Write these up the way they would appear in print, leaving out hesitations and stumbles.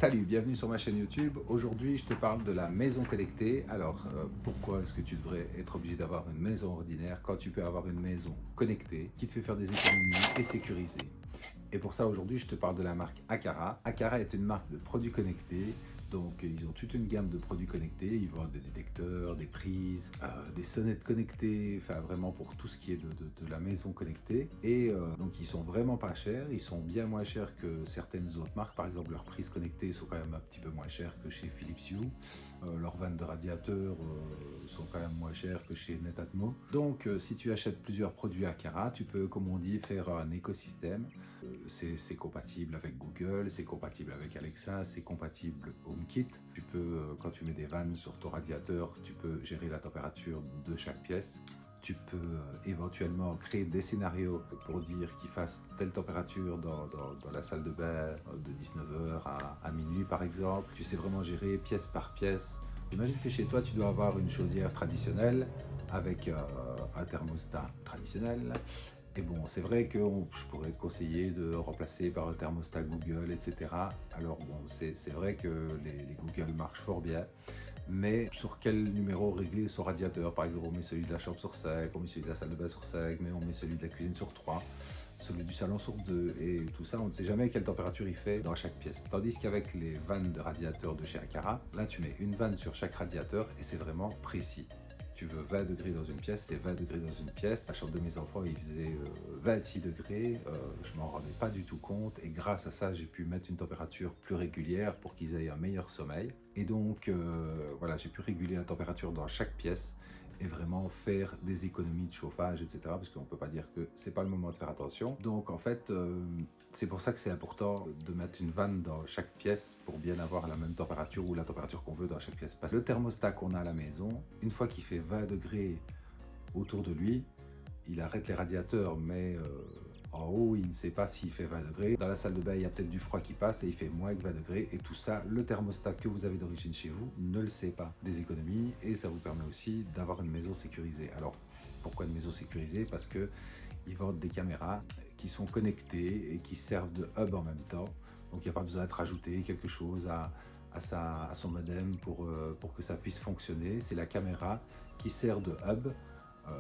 Salut, bienvenue sur ma chaîne YouTube. Aujourd'hui, je te parle de la maison connectée. Alors, pourquoi est-ce que tu devrais être obligé d'avoir une maison ordinaire quand tu peux avoir une maison connectée qui te fait faire des économies et sécurisée? Et pour ça, aujourd'hui, je te parle de la marque Aqara. Aqara est une marque de produits connectés. Donc, ils ont toute une gamme de produits connectés. Ils vendent des détecteurs, des prises, des sonnettes connectées, enfin vraiment pour tout ce qui est de la maison connectée. Et donc, ils sont vraiment pas chers. Ils sont bien moins chers que certaines autres marques. Par exemple, leurs prises connectées sont quand même un petit peu moins chères que chez Philips Hue. Leurs vannes de radiateurs sont quand même moins chères que chez Netatmo. Donc, si tu achètes plusieurs produits Aqara, tu peux, comme on dit, faire un écosystème. C'est compatible avec Google, c'est compatible avec Alexa, c'est compatible HomeKit. Tu peux, quand tu mets des vannes sur ton radiateur, tu peux gérer la température de chaque pièce. Tu peux éventuellement créer des scénarios pour dire qu'il fasse telle température dans la salle de bain de 19h à minuit par exemple. Tu sais vraiment gérer pièce par pièce. Imagine que chez toi tu dois avoir une chaudière traditionnelle avec un thermostat traditionnel. Et bon, c'est vrai que je pourrais te conseiller de remplacer par un thermostat Google, etc. Alors bon, c'est vrai que les Google marchent fort bien, mais sur quel numéro régler son radiateur? Par exemple, on met celui de la chambre sur 5, on met celui de la salle de bain sur 5, mais on met celui de la cuisine sur 3, celui du salon sur 2, et tout ça, on ne sait jamais quelle température il fait dans chaque pièce. Tandis qu'avec les vannes de radiateur de chez Aqara, là tu mets une vanne sur chaque radiateur et c'est vraiment précis. Tu veux 20 degrés dans une pièce, c'est 20 degrés dans une pièce. La chambre de mes enfants, il faisait 26 degrés. Je m'en rendais pas du tout compte. Et grâce à ça, j'ai pu mettre une température plus régulière pour qu'ils aient un meilleur sommeil. Et donc, voilà, j'ai pu réguler la température dans chaque pièce et vraiment faire des économies de chauffage, etc. Parce qu'on ne peut pas dire que c'est pas le moment de faire attention. Donc en fait, c'est pour ça que c'est important de mettre une vanne dans chaque pièce pour bien avoir la même température ou la température qu'on veut dans chaque pièce. Parce que le thermostat qu'on a à la maison, une fois qu'il fait 20 degrés autour de lui, il arrête les radiateurs, mais en haut, il ne sait pas s'il fait 20 degrés. Dans la salle de bain, il y a peut-être du froid qui passe et il fait moins que 20 degrés. Et tout ça, le thermostat que vous avez d'origine chez vous ne le sait pas. Des économies, et ça vous permet aussi d'avoir une maison sécurisée. Alors, pourquoi une maison sécurisée? Parce que ils vendent des caméras qui sont connectées et qui servent de hub en même temps. Donc, il n'y a pas besoin de rajouter quelque chose à son modem pour que ça puisse fonctionner. C'est la caméra qui sert de hub.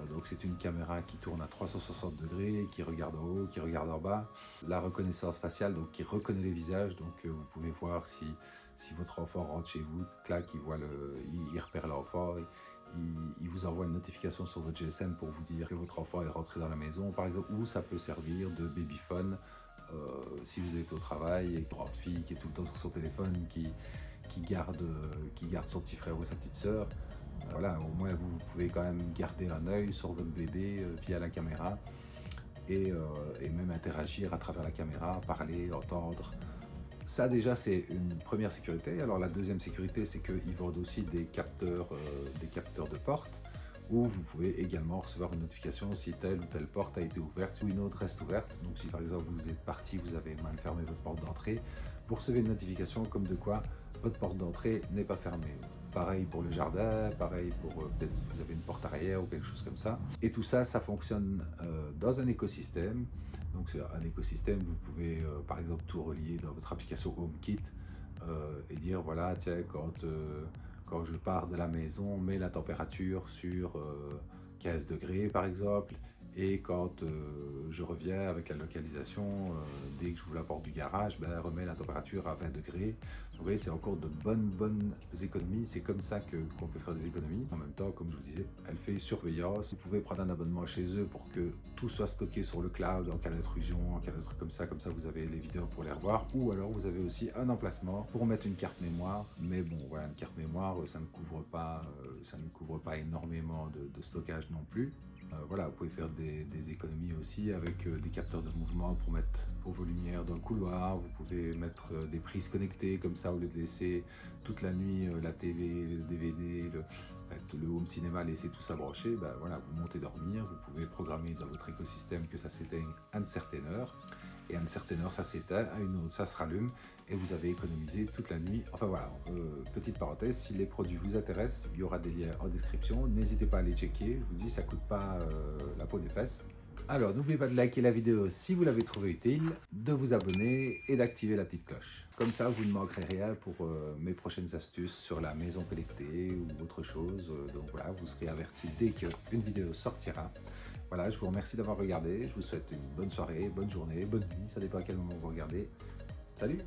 Donc c'est une caméra qui tourne à 360 degrés, qui regarde en haut, qui regarde en bas. La reconnaissance faciale, donc qui reconnaît les visages, donc vous pouvez voir si votre enfant rentre chez vous, clac, il repère l'enfant, il vous envoie une notification sur votre GSM pour vous dire que votre enfant est rentré dans la maison, par exemple, ou ça peut servir de babyphone si vous êtes au travail et une grande fille qui est tout le temps sur son téléphone, qui garde son petit frère ou sa petite sœur. Voilà, au moins vous pouvez quand même garder un œil sur votre bébé via la caméra et même interagir à travers la caméra, parler, entendre. Ça déjà c'est une première sécurité. Alors la deuxième sécurité c'est qu'ils vendent aussi des capteurs de porte où vous pouvez également recevoir une notification si telle ou telle porte a été ouverte ou une autre reste ouverte. Donc si par exemple vous êtes parti, vous avez mal fermé votre porte d'entrée, vous recevez une notification comme de quoi votre porte d'entrée n'est pas fermée. Pareil pour le jardin, pareil pour peut-être que vous avez une porte arrière ou quelque chose comme ça. Et tout ça, ça fonctionne dans un écosystème. Donc c'est un écosystème, vous pouvez par exemple tout relier dans votre application HomeKit et dire voilà, tiens, quand je pars de la maison, mets la température sur 15 degrés par exemple, et quand je reviens avec la localisation, dès que j'ouvre la porte du garage, ben, remets la température à 20 degrés. Donc, vous voyez, c'est encore de bonnes économies. C'est comme ça qu'on peut faire des économies. En même temps, comme je vous disais, elle fait surveillance. Vous pouvez prendre un abonnement chez eux pour que tout soit stocké sur le cloud en cas d'intrusion, en cas de trucs comme ça. Comme ça, vous avez les vidéos pour les revoir. Ou alors, vous avez aussi un emplacement pour mettre une carte mémoire. Mais bon, voilà, une carte mémoire, ça ne couvre pas énormément de stockage non plus. Voilà, vous pouvez faire des économies aussi avec des capteurs de mouvement pour mettre vos lumières dans le couloir. Vous pouvez mettre des prises connectées comme ça au lieu de laisser toute la nuit la TV, le DVD, le home cinéma, laisser tout ça branché. Ben, voilà, vous montez dormir, vous pouvez programmer dans votre écosystème que ça s'éteigne à une certaine heure. Et à une certaine heure, ça s'éteint, à une autre, ça se rallume et vous avez économisé toute la nuit. Enfin voilà, petite parenthèse, si les produits vous intéressent, il y aura des liens en description. N'hésitez pas à les checker. Je vous dis, ça ne coûte pas la peau des fesses. Alors, n'oubliez pas de liker la vidéo si vous l'avez trouvée utile, de vous abonner et d'activer la petite cloche. Comme ça, vous ne manquerez rien pour mes prochaines astuces sur la maison connectée ou autre chose. Donc voilà, vous serez averti dès qu'une vidéo sortira. Voilà, je vous remercie d'avoir regardé. Je vous souhaite une bonne soirée, bonne journée, bonne nuit. Ça dépend à quel moment vous regardez. Salut!